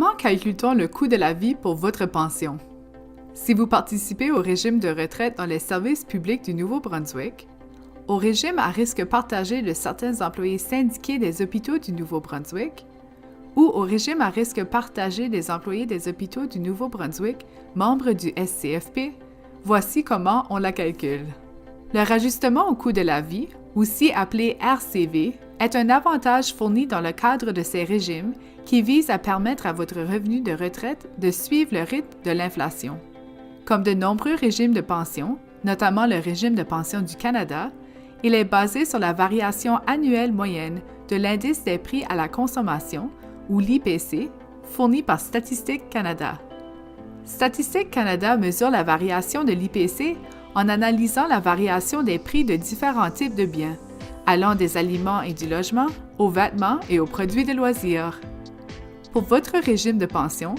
Comment calcule-t-on le coût de la vie pour votre pension? Si vous participez au régime de retraite dans les services publics du Nouveau-Brunswick, au régime à risque partagé de certains employés syndiqués des hôpitaux du Nouveau-Brunswick, ou au régime à risque partagé des employés des hôpitaux du Nouveau-Brunswick, membres du SCFP, voici comment on la calcule. Le rajustement au coût de la vie, aussi appelé RCV, est un avantage fourni dans le cadre de ces régimes qui vise à permettre à votre revenu de retraite de suivre le rythme de l'inflation. Comme de nombreux régimes de pension, notamment le régime de pension du Canada, il est basé sur la variation annuelle moyenne de l'indice des prix à la consommation, ou l'IPC, fourni par Statistique Canada. Statistique Canada mesure la variation de l'IPC en analysant la variation des prix de différents types de biens, allant des aliments et du logement, aux vêtements et aux produits de loisirs. Pour votre régime de pension,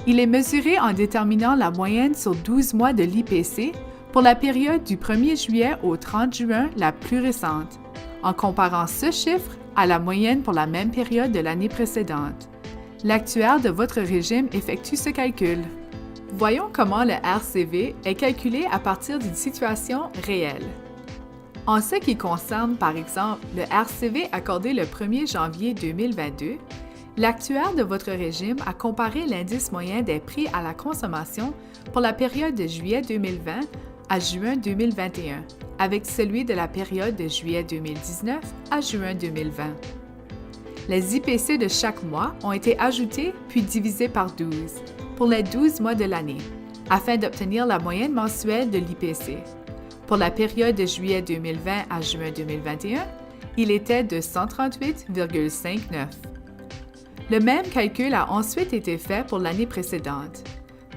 il est mesuré en déterminant la moyenne sur 12 mois de l'IPC pour la période du 1er juillet au 30 juin la plus récente, en comparant ce chiffre à la moyenne pour la même période de l'année précédente. L'actuaire de votre régime effectue ce calcul. Voyons comment le RCV est calculé à partir d'une situation réelle. En ce qui concerne, par exemple, le RCV accordé le 1er janvier 2022, l'actuaire de votre régime a comparé l'indice moyen des prix à la consommation pour la période de juillet 2020 à juin 2021, avec celui de la période de juillet 2019 à juin 2020. Les IPC de chaque mois ont été ajoutés puis divisés par 12 pour les 12 mois de l'année, afin d'obtenir la moyenne mensuelle de l'IPC. Pour la période de juillet 2020 à juin 2021, il était de 138,59. Le même calcul a ensuite été fait pour l'année précédente.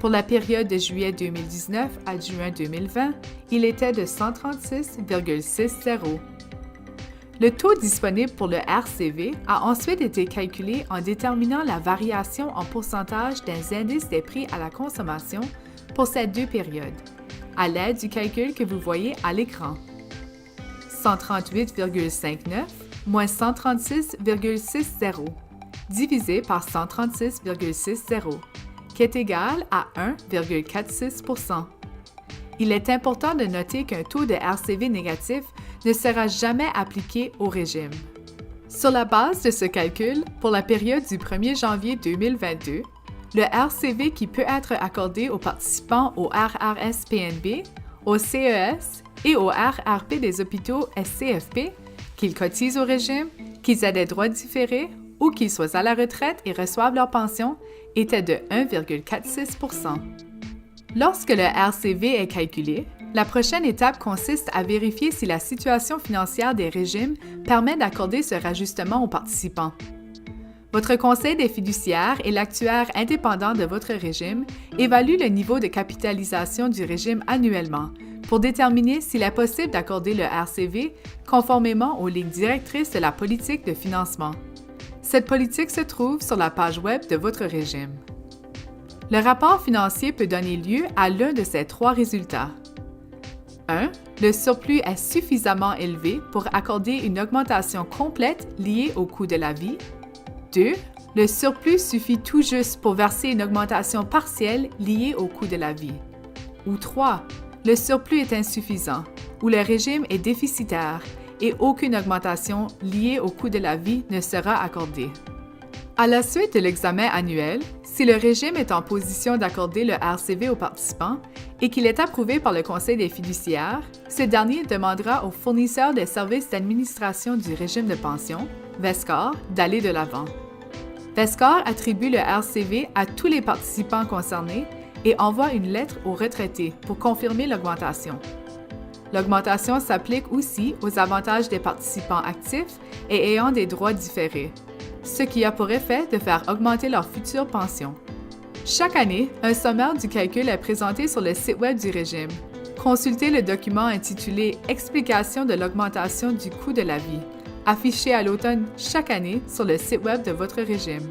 Pour la période de juillet 2019 à juin 2020, il était de 136,60. Le taux disponible pour le RCV a ensuite été calculé en déterminant la variation en pourcentage des indices des prix à la consommation pour ces deux périodes, à l'aide du calcul que vous voyez à l'écran. 138,59 moins 136,60 divisé par 136,60, qui est égal à 1,46 %. Il est important de noter qu'un taux de RCV négatif ne sera jamais appliqué au régime. Sur la base de ce calcul, pour la période du 1er janvier 2022, le RCV qui peut être accordé aux participants au RRSPNB, au CES et au RRP des hôpitaux SCFP, qu'ils cotisent au régime, qu'ils aient des droits différés ou qu'ils soient à la retraite et reçoivent leur pension, était de 1,46 %. Lorsque le RCV est calculé, la prochaine étape consiste à vérifier si la situation financière des régimes permet d'accorder ce rajustement aux participants. Votre conseil des fiduciaires et l'actuaire indépendant de votre régime évaluent le niveau de capitalisation du régime annuellement pour déterminer s'il est possible d'accorder le RCV conformément aux lignes directrices de la politique de financement. Cette politique se trouve sur la page web de votre régime. Le rapport financier peut donner lieu à l'un de ces trois résultats. 1. Le surplus est suffisamment élevé pour accorder une augmentation complète liée au coût de la vie. 2. Le surplus suffit tout juste pour verser une augmentation partielle liée au coût de la vie. Ou 3. Le surplus est insuffisant, ou le régime est déficitaire et aucune augmentation liée au coût de la vie ne sera accordée. À la suite de l'examen annuel, si le régime est en position d'accorder le RCV aux participants et qu'il est approuvé par le Conseil des fiduciaires, ce dernier demandera au fournisseur des services d'administration du régime de pension, VESCOR, d'aller de l'avant. VESCOR attribue le RCV à tous les participants concernés et envoie une lettre aux retraités pour confirmer l'augmentation. L'augmentation s'applique aussi aux avantages des participants actifs et ayant des droits différés, ce qui a pour effet de faire augmenter leur future pension. Chaque année, un sommaire du calcul est présenté sur le site web du régime. Consultez le document intitulé « Explication de l'augmentation du coût de la vie », affiché à l'automne chaque année sur le site web de votre régime.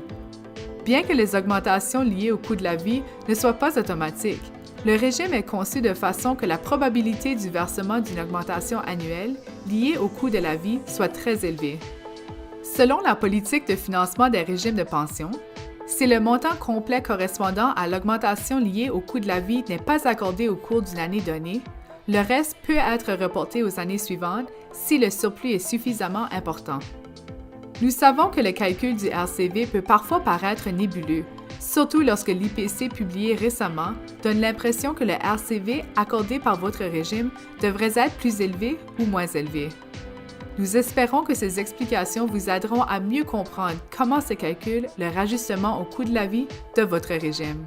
Bien que les augmentations liées au coût de la vie ne soient pas automatiques, le régime est conçu de façon que la probabilité du versement d'une augmentation annuelle liée au coût de la vie soit très élevée. Selon la politique de financement des régimes de pension, Si le montant complet correspondant à l'augmentation liée au coût de la vie n'est pas accordé au cours d'une année donnée, le reste peut être reporté aux années suivantes si le surplus est suffisamment important. Nous savons que le calcul du RCV peut parfois paraître nébuleux, surtout lorsque l'IPC publié récemment donne l'impression que le RCV accordé par votre régime devrait être plus élevé ou moins élevé. Nous espérons que ces explications vous aideront à mieux comprendre comment se calcule le rajustement au coût de la vie de votre régime.